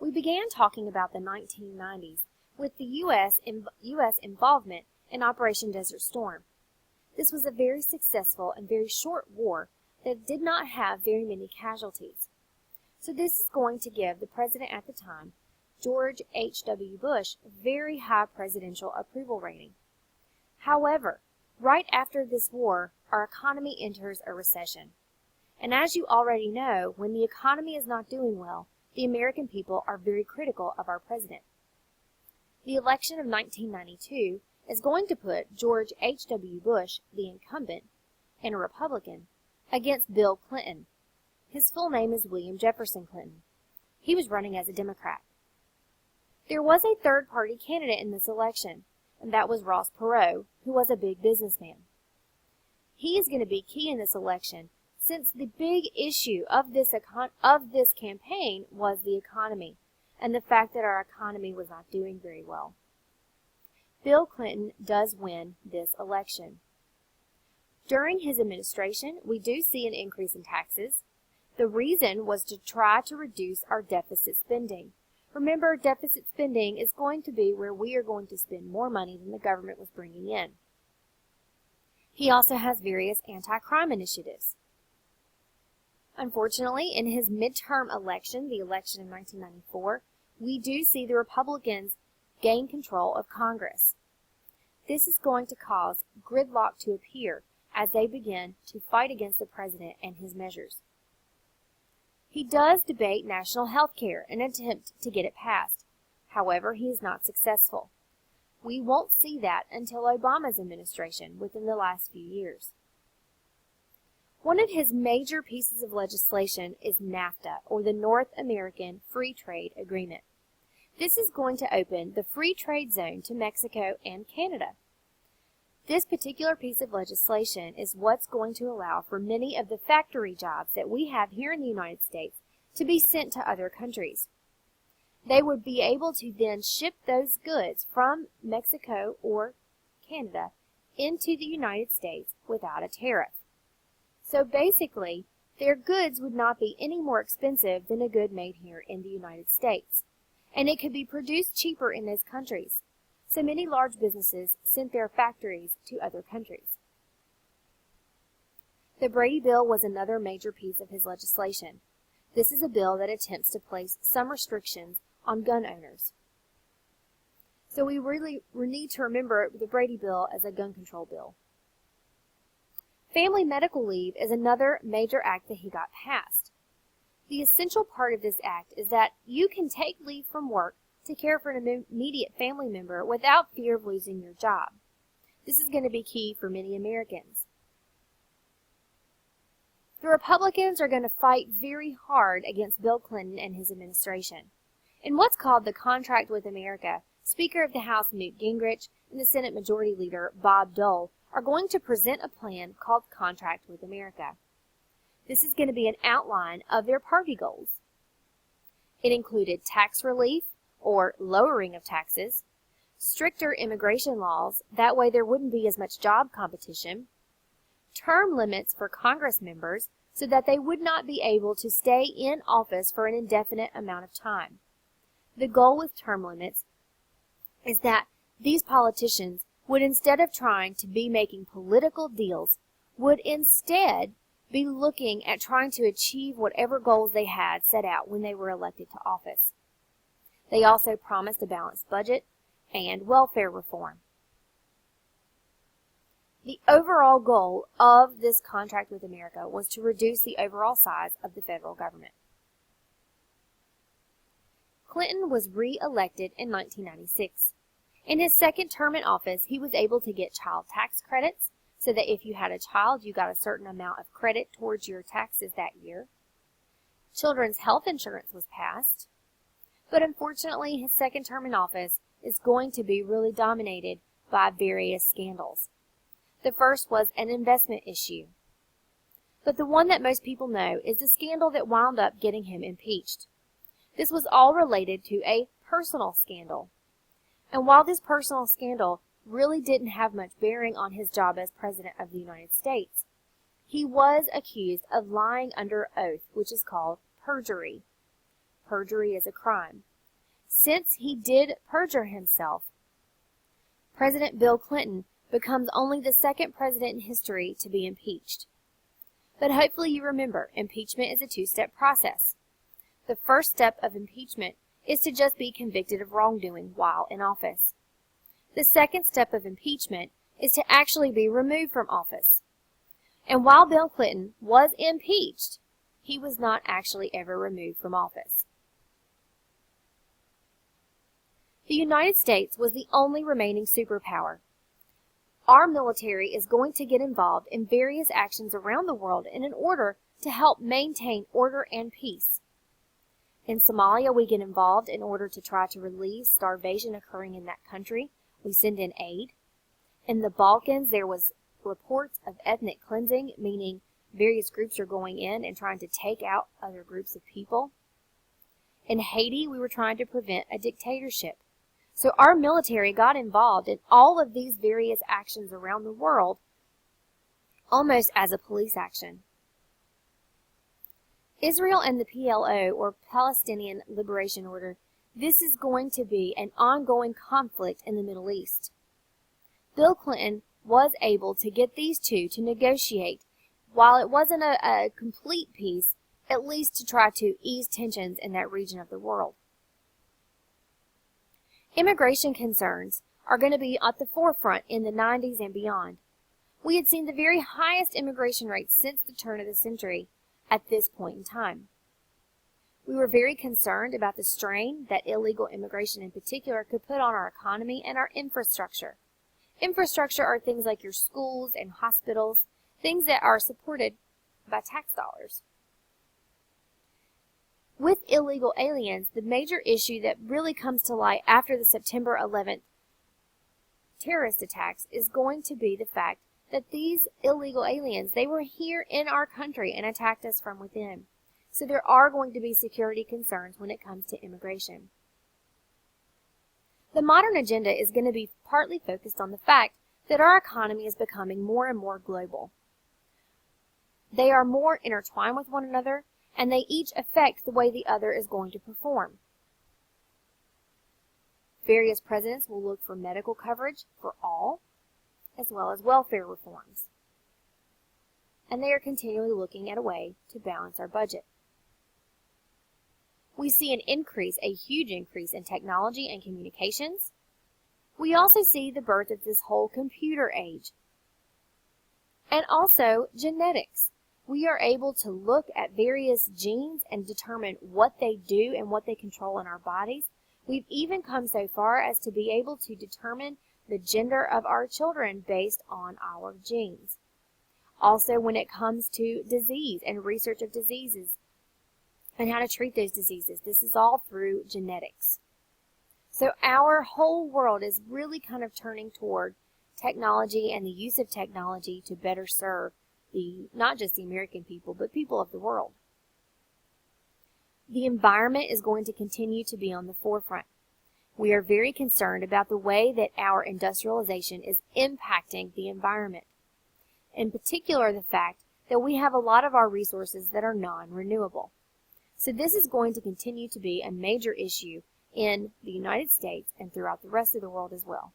we began talking about the 1990s with the U.S. involvement in Operation Desert Storm. This was a very successful and very short war that did not have very many casualties. So this is going to give the president at the time, George H.W. Bush, a very high presidential approval rating. However, right after this war, our economy enters a recession. And as you already know, when the economy is not doing well, the American people are very critical of our president. The election of 1992 is going to put George H.W. Bush, the incumbent, and a Republican, against Bill Clinton. His full name is William Jefferson Clinton. He was running as a Democrat. There was a third-party candidate in this election, and that was Ross Perot, who was a big businessman. He is going to be key in this election, since the big issue of this campaign was the economy, and the fact that our economy was not doing very well. Bill Clinton does win this election. During his administration, we do see an increase in taxes. The reason was to try to reduce our deficit spending. Remember, deficit spending is going to be where we are going to spend more money than the government was bringing in. He also has various anti-crime initiatives. Unfortunately, in his midterm election, the election in 1994, we do see the Republicans gain control of Congress. This is going to cause gridlock to appear as they begin to fight against the president and his measures. He does debate national health care in an attempt to get it passed. However, he is not successful. We won't see that until Obama's administration within the last few years. One of his major pieces of legislation is NAFTA, or the North American Free Trade Agreement. This is going to open the free trade zone to Mexico and Canada. This particular piece of legislation is what's going to allow for many of the factory jobs that we have here in the United States to be sent to other countries. They would be able to then ship those goods from Mexico or Canada into the United States without a tariff. So basically, their goods would not be any more expensive than a good made here in the United States. And it could be produced cheaper in those countries. So many large businesses sent their factories to other countries. The Brady Bill was another major piece of his legislation. This is a bill that attempts to place some restrictions on gun owners. So we really need to remember the Brady Bill as a gun control bill. Family medical leave is another major act that he got passed. The essential part of this act is that you can take leave from work to care for an immediate family member without fear of losing your job. This is going to be key for many Americans. The Republicans are going to fight very hard against Bill Clinton and his administration. In what's called the Contract with America, Speaker of the House Newt Gingrich and the Senate Majority Leader Bob Dole are going to present a plan called Contract with America. This is going to be an outline of their party goals. It included tax relief, or lowering of taxes, stricter immigration laws, that way there wouldn't be as much job competition, term limits for Congress members so that they would not be able to stay in office for an indefinite amount of time. The goal with term limits is that these politicians would, instead of trying to be making political deals, would instead be looking at trying to achieve whatever goals they had set out when they were elected to office. They also promised a balanced budget and welfare reform. The overall goal of this Contract with America was to reduce the overall size of the federal government. Clinton was re-elected in 1996. In his second term in office, he was able to get child tax credits, so that if you had a child, you got a certain amount of credit towards your taxes that year. Children's health insurance was passed. But unfortunately, his second term in office is going to be really dominated by various scandals. The first was an investment issue. But the one that most people know is the scandal that wound up getting him impeached. This was all related to a personal scandal. And while this personal scandal really didn't have much bearing on his job as President of the United States, he was accused of lying under oath, which is called perjury. Perjury is a crime. since he did perjure himself, President Bill Clinton becomes only the second president in history to be impeached. But hopefully you remember, impeachment is a two-step process. The first step of impeachment is to just be convicted of wrongdoing while in office. The second step of impeachment is to actually be removed from office. And while Bill Clinton was impeached, he was not actually ever removed from office. The United States was the only remaining superpower. Our military is going to get involved in various actions around the world in order to help maintain order and peace. In Somalia, we get involved in order to try to relieve starvation occurring in that country. We send in aid. In the Balkans, there was reports of ethnic cleansing, meaning various groups are going in and trying to take out other groups of people. In Haiti, we were trying to prevent a dictatorship. So our military got involved in all of these various actions around the world almost as a police action. Israel and the PLO, or Palestinian Liberation Order, this is going to be an ongoing conflict in the Middle East. Bill Clinton was able to get these two to negotiate. While it wasn't a complete peace, at least to try to ease tensions in that region of the world. Immigration concerns are going to be at the forefront in the 90s and beyond. We had seen the very highest immigration rates since the turn of the century at this point in time. We were very concerned about the strain that illegal immigration in particular could put on our economy and our infrastructure. Infrastructure are things like your schools and hospitals, things that are supported by tax dollars. With illegal aliens, the major issue that really comes to light after the September 11th terrorist attacks is going to be the fact that these illegal aliens, they were here in our country and attacked us from within. So there are going to be security concerns when it comes to immigration. The modern agenda is going to be partly focused on the fact that our economy is becoming more and more global. They are more intertwined with one another, and they each affect the way the other is going to perform. Various presidents will look for medical coverage for all, as well as welfare reforms. And they are continually looking at a way to balance our budget. We see an increase, a huge increase in technology and communications. We also see the birth of this whole computer age. And also genetics. We are able to look at various genes and determine what they do and what they control in our bodies. We've even come so far as to be able to determine the gender of our children based on our genes. Also, when it comes to disease and research of diseases and how to treat those diseases, this is all through genetics. So our whole world is really kind of turning toward technology and the use of technology to better serve not just the American people, but people of the world. The environment is going to continue to be on the forefront. We are very concerned about the way that our industrialization is impacting the environment. In particular, the fact that we have a lot of our resources that are non-renewable. So this is going to continue to be a major issue in the United States and throughout the rest of the world as well.